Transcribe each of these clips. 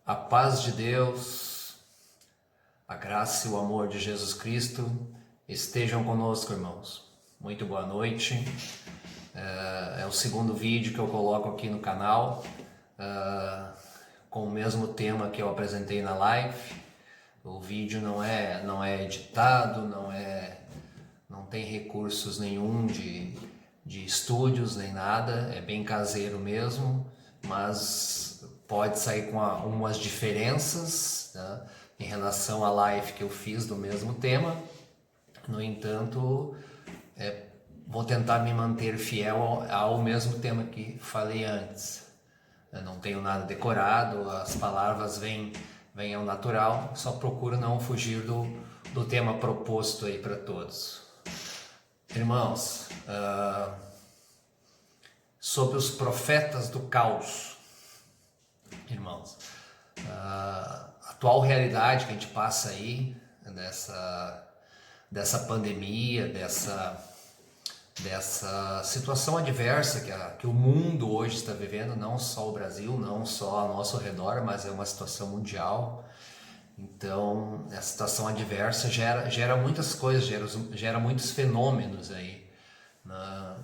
A paz de Deus, a graça e o amor de Jesus Cristo estejam conosco, irmãos. Muito boa noite. É o segundo vídeo que eu coloco aqui no canal, com o mesmo tema que eu apresentei na live. O vídeo não é editado, não tem recursos nenhum de estúdios nem nada, é bem caseiro mesmo, mas pode sair com umas diferenças, né, em relação à live que eu fiz do mesmo tema. No entanto, vou tentar me manter fiel ao mesmo tema que falei antes. Eu não tenho nada decorado, as palavras vêm ao natural, só procuro não fugir do tema proposto aí para todos. Irmãos, sobre os profetas do caos, irmãos, a atual realidade que a gente passa aí, dessa pandemia, dessa situação adversa que o mundo hoje está vivendo, não só o Brasil, não só ao nosso redor, mas é uma situação mundial. Então, essa situação adversa gera muitas coisas, gera muitos fenômenos aí na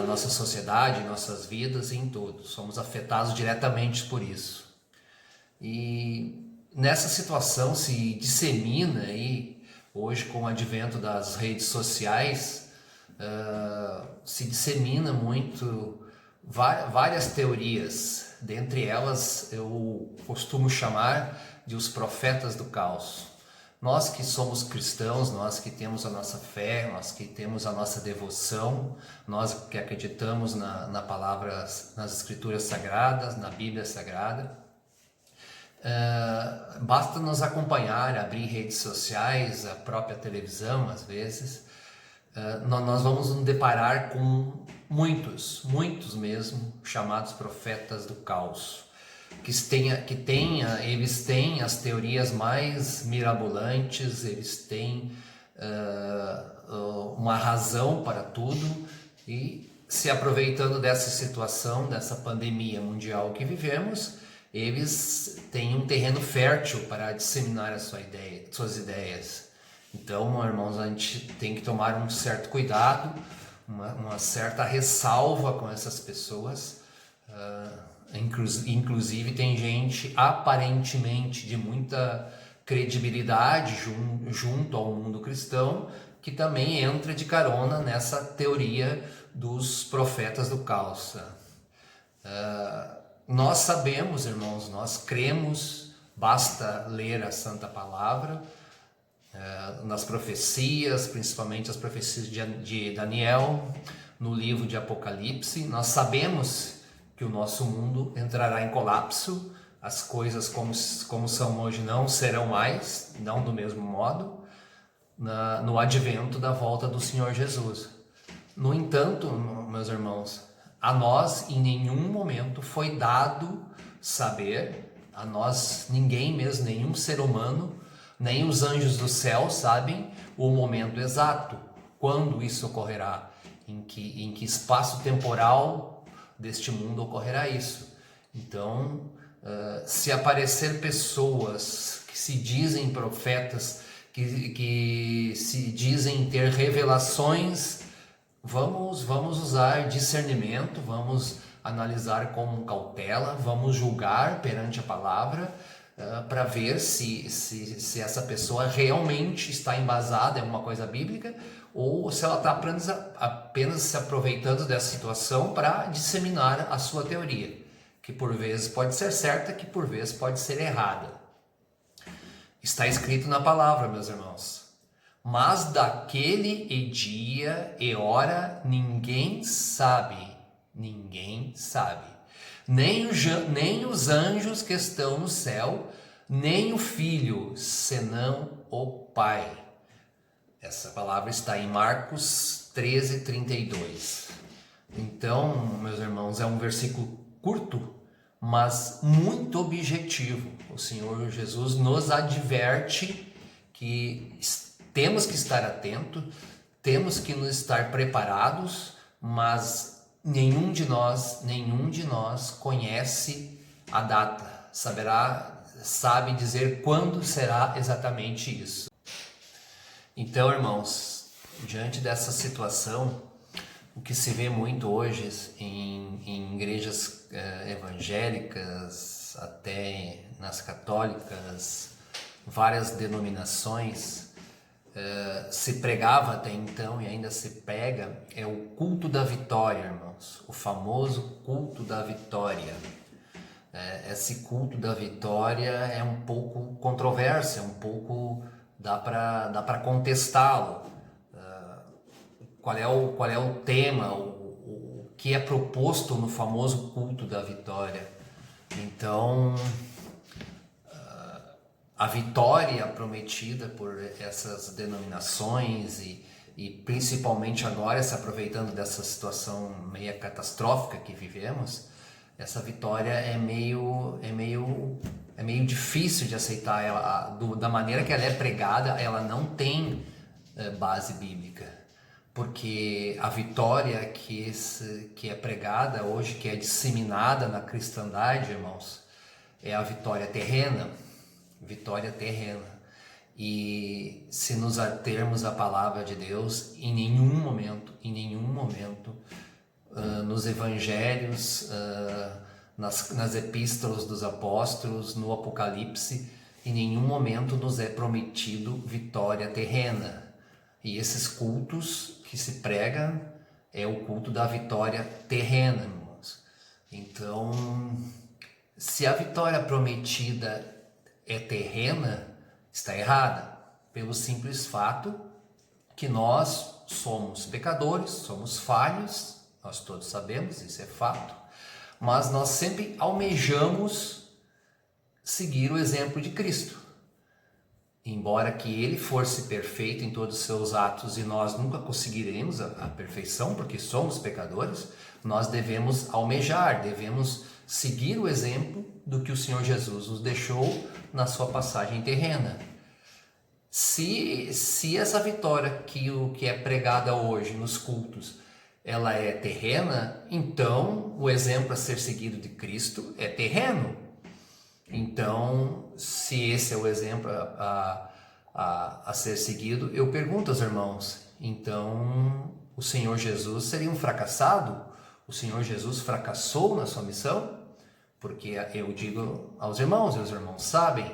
nossa sociedade, em nossas vidas e em tudo. Somos afetados diretamente por isso. E nessa situação se dissemina aí, hoje com o advento das redes sociais, se dissemina muito várias teorias. Dentre elas, eu costumo chamar de os profetas do caos. Nós que somos cristãos, nós que temos a nossa fé, nós que temos a nossa devoção, nós que acreditamos na palavra, nas escrituras sagradas, na Bíblia Sagrada, basta nos acompanhar, abrir redes sociais, a própria televisão às vezes, nós vamos nos deparar com muitos mesmo, chamados profetas do caos, eles têm as teorias mais mirabolantes, eles têm uma razão para tudo, e se aproveitando dessa situação, dessa pandemia mundial que vivemos, eles têm um terreno fértil para disseminar suas ideias. Então, irmãos, a gente tem que tomar um certo cuidado, uma certa ressalva com essas pessoas. Inclusive, tem gente aparentemente de muita credibilidade junto ao mundo cristão que também entra de carona nessa teoria dos profetas do caos. Nós sabemos, irmãos, nós cremos, basta ler a Santa Palavra, nas profecias, principalmente as profecias de Daniel, no livro de Apocalipse. Nós sabemos que o nosso mundo entrará em colapso, as coisas como são hoje não serão mais, não do mesmo modo, no advento da volta do Senhor Jesus. No entanto, meus irmãos, a nós em nenhum momento foi dado saber, a nós ninguém mesmo, nenhum ser humano, nem os anjos do céu sabem o momento exato, quando isso ocorrerá, em que espaço temporal deste mundo ocorrerá isso. Então, se aparecer pessoas que se dizem profetas, que se dizem ter revelações, vamos usar discernimento, vamos analisar com cautela, vamos julgar perante a palavra, para ver se essa pessoa realmente está embasada em uma coisa bíblica ou se ela está apenas se aproveitando dessa situação para disseminar a sua teoria, que por vezes pode ser certa, que por vezes pode ser errada. Está escrito na palavra, meus irmãos: mas daquele dia e hora ninguém sabe, nem os anjos que estão no céu, nem o Filho, senão o Pai. Essa palavra está em Marcos 13:32. Então, meus irmãos, é um versículo curto, mas muito objetivo. O Senhor Jesus nos adverte que temos que estar atentos, temos que nos estar preparados, mas nenhum de nós conhece a data, sabe dizer quando será exatamente isso. Então, irmãos, diante dessa situação, o que se vê muito hoje em igrejas evangélicas, até nas católicas, várias denominações, se pregava até então e ainda se prega, é o culto da vitória, irmãos, o famoso culto da vitória. Esse culto da vitória é um pouco controverso, dá para contestá-lo. Qual é o tema, o que é proposto no famoso culto da vitória? Então, a vitória prometida por essas denominações e principalmente agora, se aproveitando dessa situação meio catastrófica que vivemos, essa vitória é meio difícil de aceitar. Da maneira que ela é pregada, ela não tem base bíblica, porque a vitória que é pregada hoje, que é disseminada na cristandade, irmãos, é a vitória terrena. E se nos atermos à palavra de Deus, em nenhum momento, nos evangelhos, nas epístolas dos apóstolos, no Apocalipse, em nenhum momento nos é prometido vitória terrena. E esses cultos que se prega é o culto da vitória terrena, irmãos. Então, se a vitória prometida é terrena, está errada, pelo simples fato que nós somos pecadores, somos falhos, nós todos sabemos, isso é fato, mas nós sempre almejamos seguir o exemplo de Cristo. Embora que ele fosse perfeito em todos os seus atos e nós nunca conseguiremos a perfeição, porque somos pecadores, nós devemos almejar, devemos seguir o exemplo do que o Senhor Jesus nos deixou na sua passagem terrena. Se essa vitória que é pregada hoje nos cultos, ela é terrena, então o exemplo a ser seguido de Cristo é terreno. Então, se esse é o exemplo a ser seguido, eu pergunto aos irmãos, então o Senhor Jesus seria um fracassado? O Senhor Jesus fracassou na sua missão? Porque eu digo aos irmãos, e os irmãos sabem,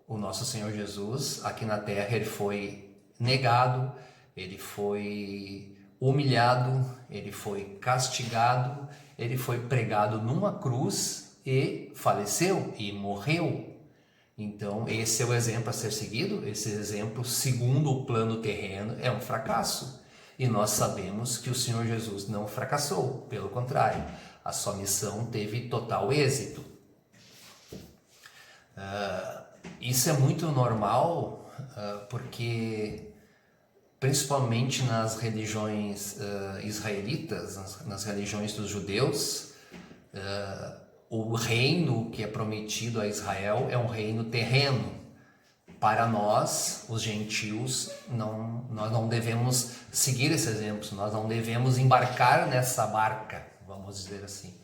o nosso Senhor Jesus aqui na terra, ele foi negado, ele foi humilhado, ele foi castigado, ele foi pregado numa cruz e faleceu e morreu. Então esse é o exemplo a ser seguido. Esse exemplo, segundo o plano terreno, é um fracasso. E nós sabemos que o Senhor Jesus não fracassou, pelo contrário, a sua missão teve total êxito. Isso é muito normal, porque principalmente nas religiões israelitas, nas religiões dos judeus, o reino que é prometido a Israel é um reino terreno. Para nós, os gentios, nós não devemos seguir esse exemplo, nós não devemos embarcar nessa barca, vamos dizer assim.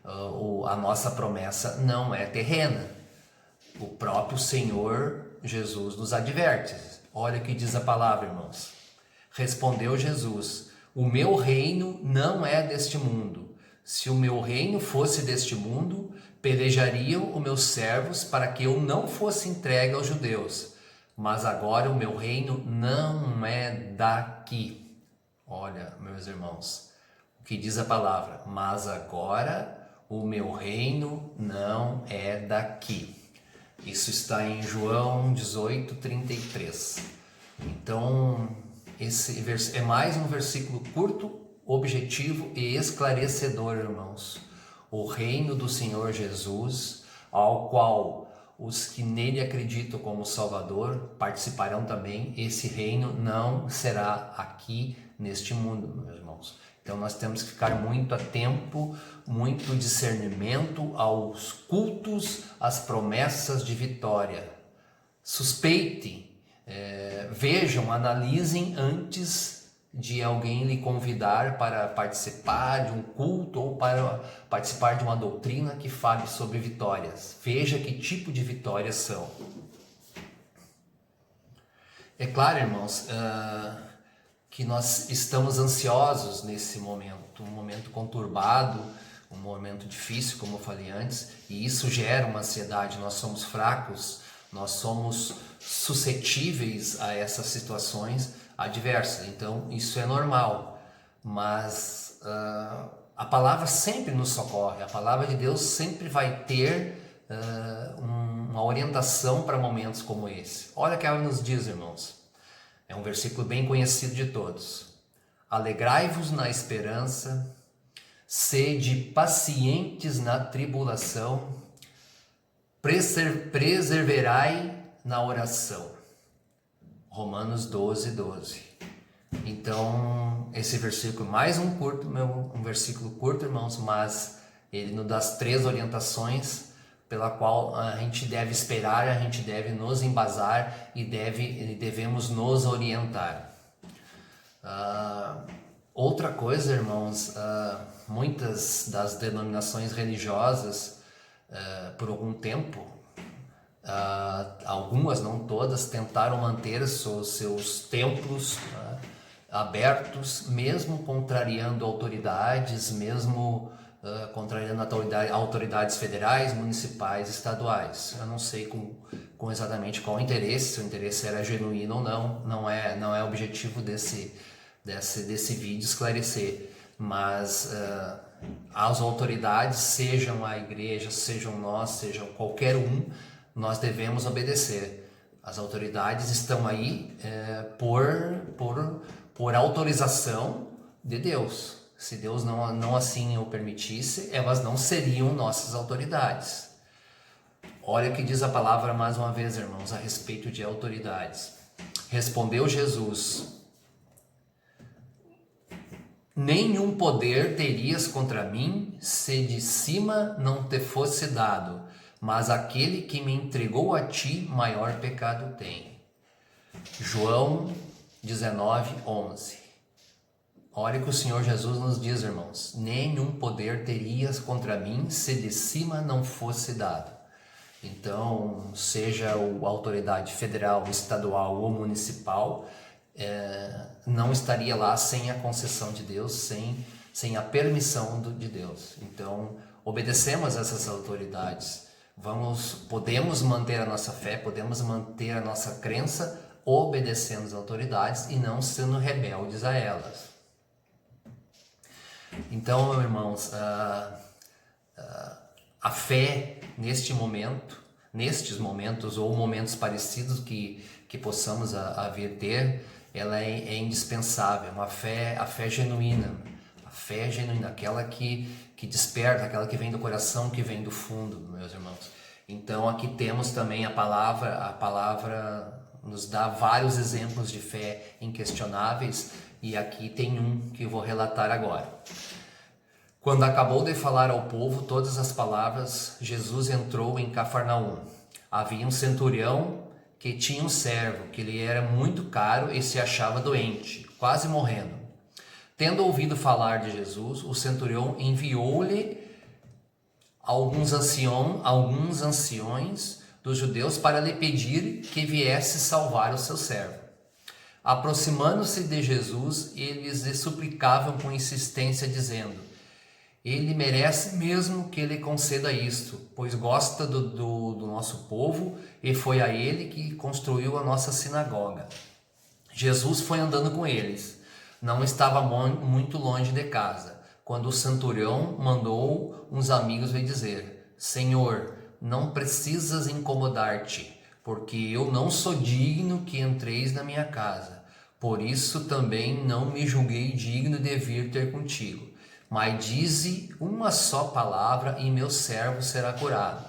A nossa promessa não é terrena. O próprio Senhor Jesus nos adverte. Olha o que diz a palavra, irmãos. Respondeu Jesus: o meu reino não é deste mundo. Se o meu reino fosse deste mundo, pelejariam os meus servos para que eu não fosse entregue aos judeus. Mas agora o meu reino não é daqui. Olha, meus irmãos, o que diz a palavra? Mas agora o meu reino não é daqui. Isso está em João 18:33. Então, esse é mais um versículo curto, objetivo e esclarecedor, irmãos. O reino do Senhor Jesus, ao qual os que nele acreditam como Salvador participarão também, esse reino não será aqui neste mundo, meus irmãos. Então nós temos que ficar muito atento, muito discernimento aos cultos, às promessas de vitória. Suspeitem, vejam, analisem antes de alguém lhe convidar para participar de um culto ou para participar de uma doutrina que fale sobre vitórias. Veja que tipo de vitórias são. É claro, irmãos, que nós estamos ansiosos nesse momento, um momento conturbado, um momento difícil, como eu falei antes, e isso gera uma ansiedade. Nós somos fracos, nós somos suscetíveis a essas situações adversas, então isso é normal, mas a palavra sempre nos socorre, a palavra de Deus sempre vai ter uma orientação para momentos como esse. Olha o que ela nos diz, irmãos, é um versículo bem conhecido de todos: alegrai-vos na esperança, sede pacientes na tribulação, perseverai na oração. Romanos 12, 12. Então, esse versículo, mais um versículo curto, irmãos, mas ele nos dá as 3 orientações pela qual a gente deve esperar, a gente deve nos embasar e devemos nos orientar. Outra coisa, irmãos, muitas das denominações religiosas, por algum tempo, algumas, não todas, tentaram manter os seus templos abertos, mesmo contrariando autoridades, mesmo contrariando autoridades federais, municipais, estaduais. Eu não sei com exatamente qual interesse, se o interesse era genuíno ou não é objetivo desse vídeo esclarecer, mas as autoridades, sejam a igreja, sejam nós, sejam qualquer um, nós devemos obedecer. As autoridades estão aí por autorização de Deus. Se Deus não assim o permitisse, elas não seriam nossas autoridades. Olha o que diz a palavra mais uma vez, irmãos, a respeito de autoridades. Respondeu Jesus: nenhum poder terias contra mim, se de cima não te fosse dado, mas aquele que me entregou a ti, maior pecado tem. João 19, 11. Olha o que o Senhor Jesus nos diz, irmãos: nenhum poder terias contra mim, se de cima não fosse dado. Então, seja a autoridade federal, estadual ou municipal, não estaria lá sem a concessão de Deus, sem a permissão de Deus. Então, obedecemos essas autoridades. Podemos manter a nossa fé, podemos manter a nossa crença obedecendo as autoridades e não sendo rebeldes a elas. Então, irmãos, a fé nestes momentos ou momentos parecidos que possamos vir ter, ela é indispensável. A fé genuína, aquela que desperta, aquela que vem do coração, que vem do fundo, meus irmãos. Então aqui temos também a palavra nos dá vários exemplos de fé inquestionáveis, e aqui tem um que eu vou relatar agora. Quando acabou de falar ao povo todas as palavras, Jesus entrou em Cafarnaum. Havia um centurião que tinha um servo que lhe era muito caro e se achava doente, quase morrendo. Tendo ouvido falar de Jesus, o centurião enviou-lhe alguns anciões dos judeus para lhe pedir que viesse salvar o seu servo. Aproximando-se de Jesus, eles lhe suplicavam com insistência, dizendo: ele merece mesmo que ele conceda isto, pois gosta do nosso povo e foi a ele que construiu a nossa sinagoga. Jesus foi andando com eles. Não estava muito longe de casa, quando o centurião mandou uns amigos lhe dizer: Senhor, não precisas incomodar-te, porque eu não sou digno que entreis na minha casa. Por isso também não me julguei digno de vir ter contigo. Mas dize uma só palavra e meu servo será curado.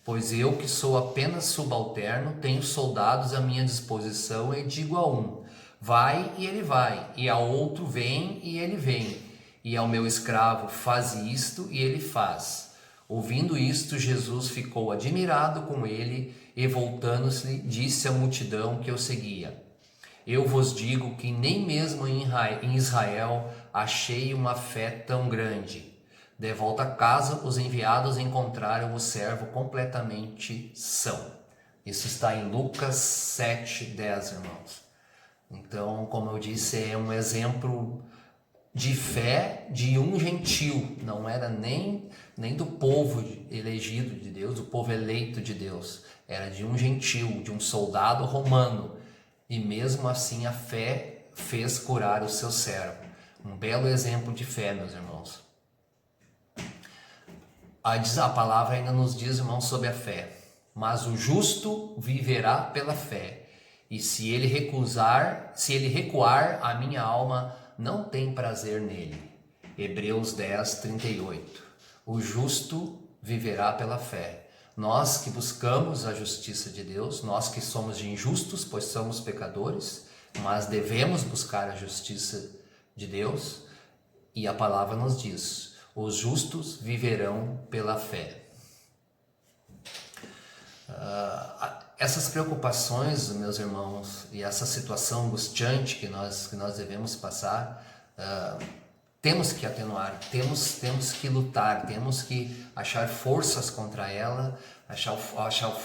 Pois eu, que sou apenas subalterno, tenho soldados à minha disposição e digo a um: vai, e ele vai, e ao outro: vem, e ele vem, e ao meu escravo: faz isto, e ele faz. Ouvindo isto, Jesus ficou admirado com ele e, voltando-se, disse à multidão que o seguia: Eu vos digo que nem mesmo em Israel achei uma fé tão grande. De volta a casa, os enviados encontraram o servo completamente são. Isso está em Lucas 7:10, irmãos. Então, como eu disse, é um exemplo de fé de um gentil. Não era nem do povo elegido de Deus, do povo eleito de Deus. Era de um gentil, de um soldado romano. E mesmo assim a fé fez curar o seu servo. Um belo exemplo de fé, meus irmãos. A palavra ainda nos diz, irmãos, sobre a fé. Mas o justo viverá pela fé. E se ele recuar, a minha alma não tem prazer nele. Hebreus 10:38. O justo viverá pela fé. Nós que buscamos a justiça de Deus, nós que somos injustos, pois somos pecadores, mas devemos buscar a justiça de Deus, e a palavra nos diz: os justos viverão pela fé. Essas preocupações, meus irmãos, e essa situação angustiante que nós devemos passar, temos que atenuar, temos que lutar, temos que achar forças contra ela,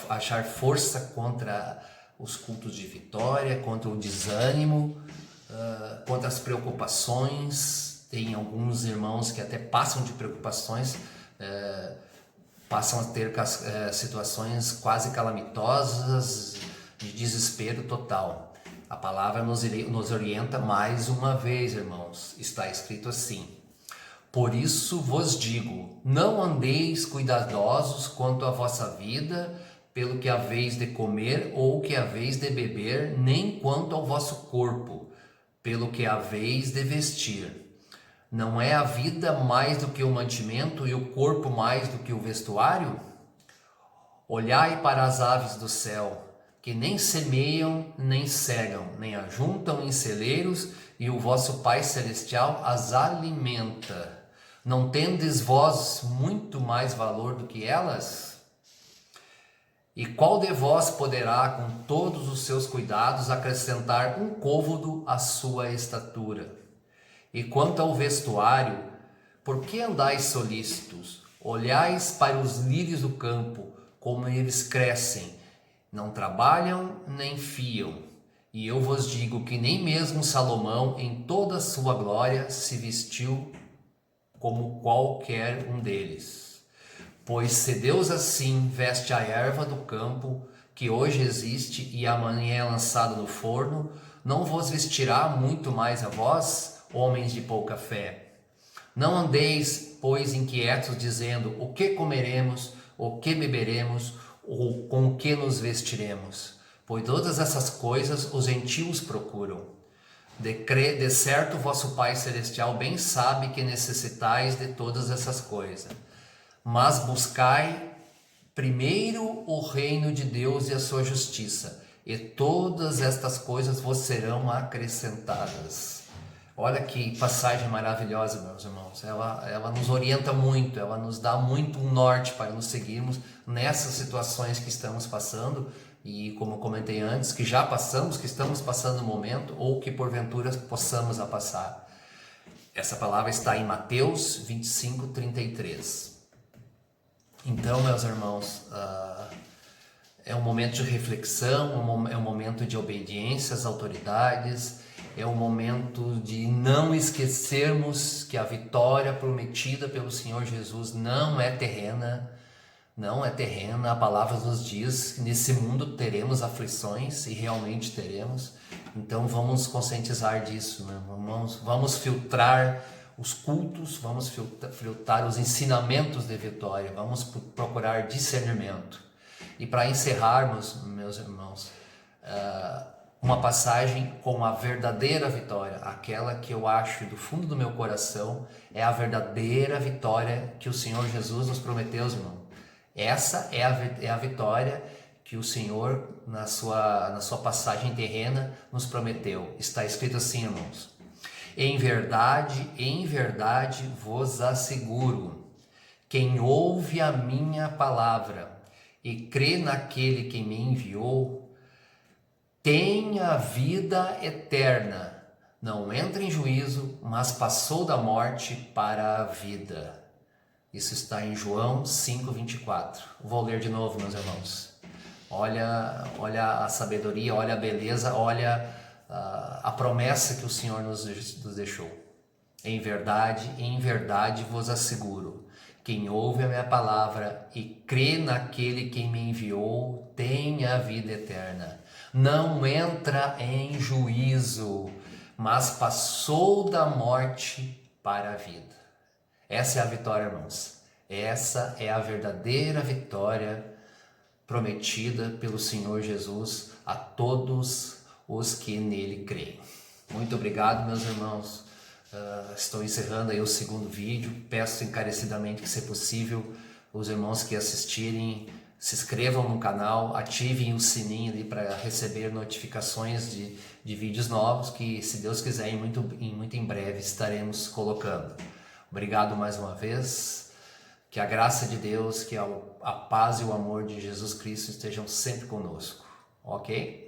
achar força contra os cultos de vitória, contra o desânimo, contra as preocupações. Tem alguns irmãos que até passam de preocupações, passam a ter situações quase calamitosas, de desespero total. A palavra nos orienta mais uma vez, irmãos. Está escrito assim: por isso vos digo, não andeis cuidadosos quanto à vossa vida, pelo que haveis de comer ou que haveis de beber, nem quanto ao vosso corpo, pelo que haveis de vestir. Não é a vida mais do que o mantimento e o corpo mais do que o vestuário? Olhai para as aves do céu, que nem semeiam, nem cegam, nem ajuntam em celeiros, e o vosso Pai Celestial as alimenta. Não tendes vós muito mais valor do que elas? E qual de vós poderá, com todos os seus cuidados, acrescentar um côvado à sua estatura? E quanto ao vestuário, por que andais solícitos? Olhais para os lírios do campo, como eles crescem, não trabalham nem fiam. E eu vos digo que nem mesmo Salomão, em toda a sua glória, se vestiu como qualquer um deles. Pois se Deus assim veste a erva do campo, que hoje existe e amanhã é lançada no forno, não vos vestirá muito mais a vós, homens de pouca fé? Não andeis, pois, inquietos, dizendo: o que comeremos, o que beberemos, ou com o que nos vestiremos? Pois todas essas coisas os gentios procuram. De certo, vosso Pai Celestial bem sabe que necessitais de todas essas coisas. Mas buscai primeiro o reino de Deus e a sua justiça, e todas estas coisas vos serão acrescentadas. Olha que passagem maravilhosa, meus irmãos. Ela nos orienta muito, ela nos dá muito um norte para nos seguirmos nessas situações que estamos passando, e como comentei antes, que já passamos, que estamos passando no momento, ou que porventura possamos a passar. Essa palavra está em Mateus 25:33. Então, meus irmãos, é um momento de reflexão, é um momento de obediência às autoridades, é um momento de não esquecermos que a vitória prometida pelo Senhor Jesus não é terrena. A palavra nos diz que nesse mundo teremos aflições, e realmente teremos. Então vamos conscientizar disso, né? Vamos filtrar os cultos, vamos filtrar os ensinamentos de vitória, vamos procurar discernimento. E para encerrarmos, meus irmãos, uma passagem com a verdadeira vitória, aquela que eu acho do fundo do meu coração é a verdadeira vitória que o Senhor Jesus nos prometeu, irmão. Essa é a vitória que o Senhor, na sua passagem terrena, nos prometeu. Está escrito assim, irmãos: em verdade vos asseguro, quem ouve a minha palavra e crê naquele que me enviou, tem a vida eterna, não entra em juízo, mas passou da morte para a vida. Isso está em João 5:24. Vou ler de novo, meus irmãos. Olha a sabedoria, olha a beleza, olha a promessa que o Senhor nos deixou. Em verdade vos asseguro, quem ouve a minha palavra e crê naquele que me enviou, tem a vida eterna. Não entra em juízo, mas passou da morte para a vida. Essa é a vitória, irmãos. Essa é a verdadeira vitória prometida pelo Senhor Jesus a todos os que nele creem. Muito obrigado, meus irmãos. Estou encerrando aí o segundo vídeo. Peço encarecidamente que, se possível, os irmãos que assistirem se inscrevam no canal, ativem o sininho ali para receber notificações de vídeos novos que, se Deus quiser, muito em breve estaremos colocando. Obrigado mais uma vez. Que a graça de Deus, que a paz e o amor de Jesus Cristo estejam sempre conosco. Ok?